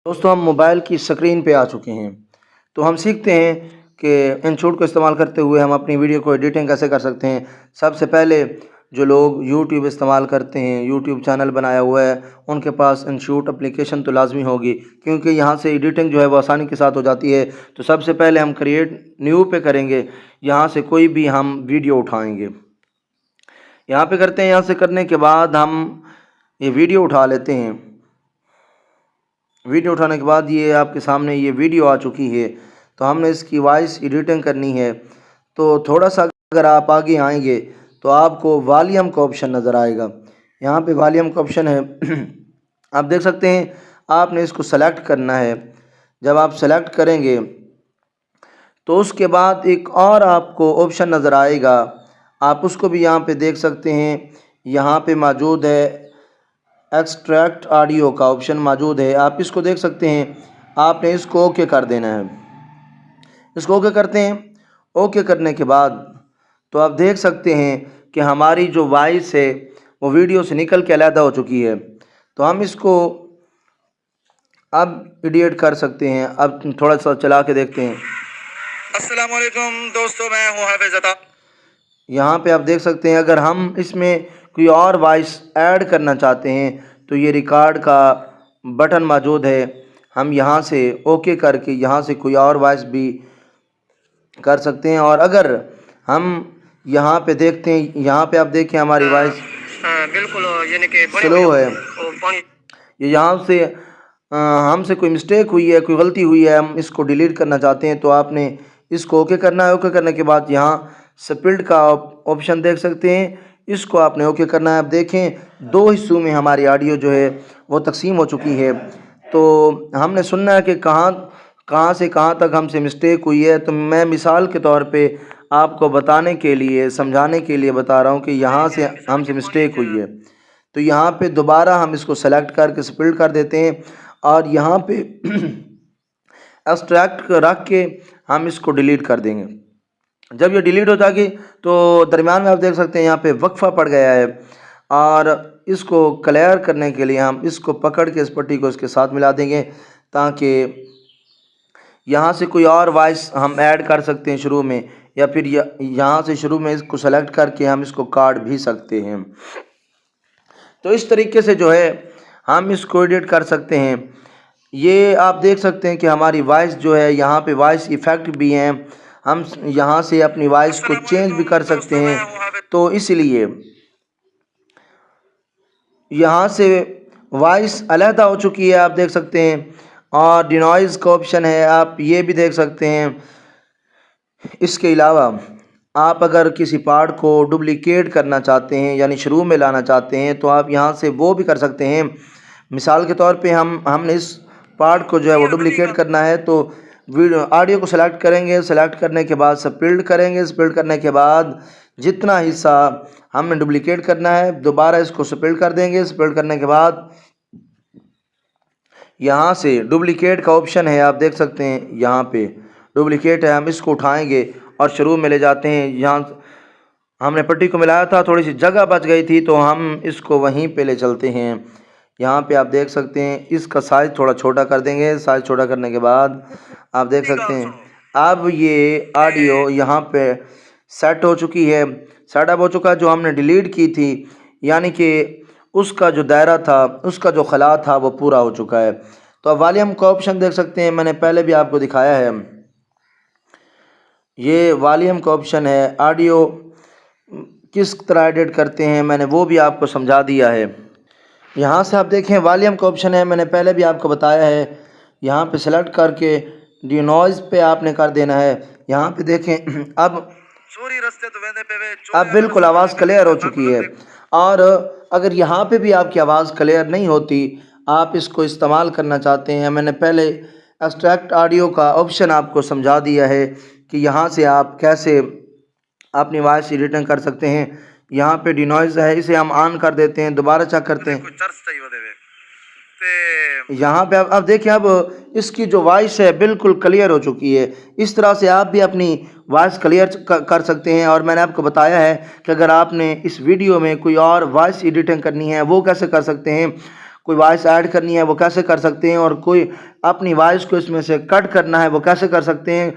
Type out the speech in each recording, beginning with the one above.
दोस्तों हम मोबाइल की स्क्रीन पे आ चुके हैं। तो हम सीखते हैं कि इनशॉट को इस्तेमाल करते हुए हम अपनी वीडियो को एडिटिंग कैसे कर सकते हैं। सबसे पहले जो लोग यूट्यूब इस्तेमाल करते हैं, यूट्यूब चैनल बनाया हुआ है, उनके पास इनशॉट एप्लीकेशन तो लाजमी होगी, क्योंकि यहाँ से एडिटिंग जो है वो आसानी के साथ हो जाती है। तो सबसे पहले हम क्रिएट न्यू पे करेंगे, यहाँ से कोई भी हम वीडियो उठाएँगे, यहाँ पे करते हैं। यहाँ से करने के बाद हम ये वीडियो उठा लेते हैं। वीडियो उठाने के बाद ये आपके सामने ये वीडियो आ चुकी है। तो हमने इसकी वॉइस एडिटिंग करनी है। तो थोड़ा सा अगर आप आगे आएंगे तो आपको वॉल्यूम का ऑप्शन नज़र आएगा। यहाँ पे वॉल्यूम का ऑप्शन है आप देख सकते हैं। आपने इसको सेलेक्ट करना है। जब आप सेलेक्ट करेंगे तो उसके बाद एक और आपको ऑप्शन नज़र आएगा, आप उसको भी यहाँ पे देख सकते हैं। यहाँ पे मौजूद है एक्सट्रैक्ट ऑडियो का ऑप्शन मौजूद है, आप इसको देख सकते हैं। आपने इसको ओके कर देना है। इसको ओके करते हैं। ओके करने के बाद तो आप देख सकते हैं कि हमारी जो वॉइस है वो वीडियो से निकल के अलग हो चुकी है। तो हम इसको अब एडिट कर सकते हैं। अब थोड़ा सा चला के देखते हैं। अस्सलाम वालेकुम दोस्तों, मैं हूँ हाफिज़ अता। यहाँ पे आप देख सकते हैं, अगर हम इसमें कोई और वॉइस ऐड करना चाहते हैं तो ये रिकॉर्ड का बटन मौजूद है। हम यहाँ से ओके करके यहाँ से कोई और वॉइस भी कर सकते हैं। और अगर हम यहाँ पे देखते हैं, यहाँ पे आप देखें हमारी वॉइस बिल्कुल यानी कि स्लो है। ये यहाँ से हमसे कोई मिस्टेक हुई है, कोई गलती हुई है, हम इसको डिलीट करना चाहते हैं तो आपने इसको ओके करना है। ओके करने के बाद यहाँ स्प्लिट का ऑप्शन देख सकते हैं, इसको आपने ओके करना है। अब देखें दो हिस्सों में हमारी ऑडियो जो है वो तकसीम हो चुकी है। तो हमने सुनना है कि कहाँ से कहाँ तक हमसे मिस्टेक हुई है। तो मैं मिसाल के तौर पे आपको बताने के लिए, समझाने के लिए बता रहा हूँ कि यहाँ से हमसे मिस्टेक हुई है। तो यहाँ पे दोबारा हम इसको सेलेक्ट करके स्प्लिट कर देते हैं और यहाँ पे एक्सट्रैक्ट रख के हम इसको डिलीट कर देंगे। जब ये डिलीट हो जाएगी तो दरमियान में आप देख सकते हैं यहाँ पे वक्फा पड़ गया है। और इसको क्लियर करने के लिए हम इसको पकड़ के इस पट्टी को इसके साथ मिला देंगे, ताकि यहाँ से कोई और वॉइस हम ऐड कर सकते हैं शुरू में, या फिर यहाँ से शुरू में इसको सेलेक्ट करके हम इसको काट भी सकते हैं। तो इस तरीके से जो है हम इसको एडिट कर सकते हैं। ये आप देख सकते हैं कि हमारी वॉइस जो है, यहाँ पे वॉइस इफ़ेक्ट भी हैं, हम यहाँ से अपनी वॉइस को चेंज भी कर सकते हैं। तो इसलिए यहाँ से वॉइस अलहदा हो चुकी है, आप देख सकते हैं। और डिनॉइज़ का ऑप्शन है, आप ये भी देख सकते हैं। इसके अलावा आप अगर किसी पार्ट को डुप्लिकेट करना चाहते हैं, यानी शुरू में लाना चाहते हैं, तो आप यहाँ से वो भी कर सकते हैं। मिसाल के तौर पे हमने इस पार्ट को जो है वो डुप्लिकेट करना है, तो ऑडियो को सेलेक्ट करेंगे। सेलेक्ट करने के बाद स्प्लिट करेंगे। स्प्लिट करने के बाद जितना हिस्सा हमने डुप्लिकेट करना है दोबारा इसको स्प्लिट कर देंगे। स्प्लिट करने के बाद यहाँ से डुप्लिकेट का ऑप्शन है, आप देख सकते हैं यहाँ पे डुप्लिकेट है, हम इसको उठाएंगे और शुरू में ले जाते हैं। यहाँ हमने पट्टी को मिलाया था, थोड़ी सी जगह बच गई थी तो हम इसको वहीं पे ले चलते हैं। यहाँ पे आप देख सकते हैं, इसका साइज़ थोड़ा छोटा कर देंगे। साइज़ छोटा करने के बाद आप देख सकते हैं अब ये ऑडियो यहाँ पे सेट हो चुकी है, सेटअप हो चुका है। जो हमने डिलीट की थी, यानी कि उसका जो दायरा था, उसका जो खला था वो पूरा हो चुका है। तो अब वॉल्यूम का ऑप्शन देख सकते हैं, मैंने पहले भी आपको दिखाया है। ये वॉल्यूम का ऑप्शन है। ऑडियो किस तरह एडिट करते हैं मैंने वो भी आपको समझा दिया है। यहाँ से आप देखें वॉल्यूम का ऑप्शन है, मैंने पहले भी आपको बताया है। यहाँ पे सेलेक्ट करके डिनॉइज़ पे आपने कर देना है। यहाँ पे देखें अब बिल्कुल आवाज़ क्लियर हो चुकी है। और अगर यहाँ पे भी आपकी आवाज़ क्लियर नहीं होती, आप इसको इस्तेमाल करना चाहते हैं, मैंने पहले एक्सट्रैक्ट ऑडियो का ऑप्शन आपको समझा दिया है कि यहाँ से आप कैसे अपनी वॉइस एडिटिंग कर सकते हैं। यहाँ पे डिनॉइज़ है, इसे हम ऑन कर देते हैं, दोबारा चेक करते हैं। यहाँ पे अब देखिए, अब इसकी जो वॉइस है बिल्कुल क्लियर हो चुकी है। इस तरह से आप भी अपनी वॉइस क्लियर कर सकते हैं। और मैंने आपको बताया है कि अगर आपने इस वीडियो में कोई और वॉइस एडिटिंग करनी है वो कैसे कर सकते हैं। कोई वॉइस ऐड करनी है वो कैसे कर सकते हैं, और कोई अपनी वॉइस को इसमें से कट करना है वो कैसे कर सकते हैं।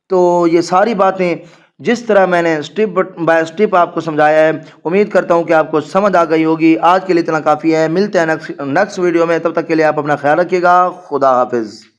तो ये सारी बातें जिस तरह मैंने स्टेप बाय स्टेप आपको समझाया है, उम्मीद करता हूँ कि आपको समझ आ गई होगी। आज के लिए इतना काफ़ी है, मिलते हैं नेक्स्ट वीडियो में, तब तक के लिए आप अपना ख्याल रखिएगा। खुदा हाफिज़।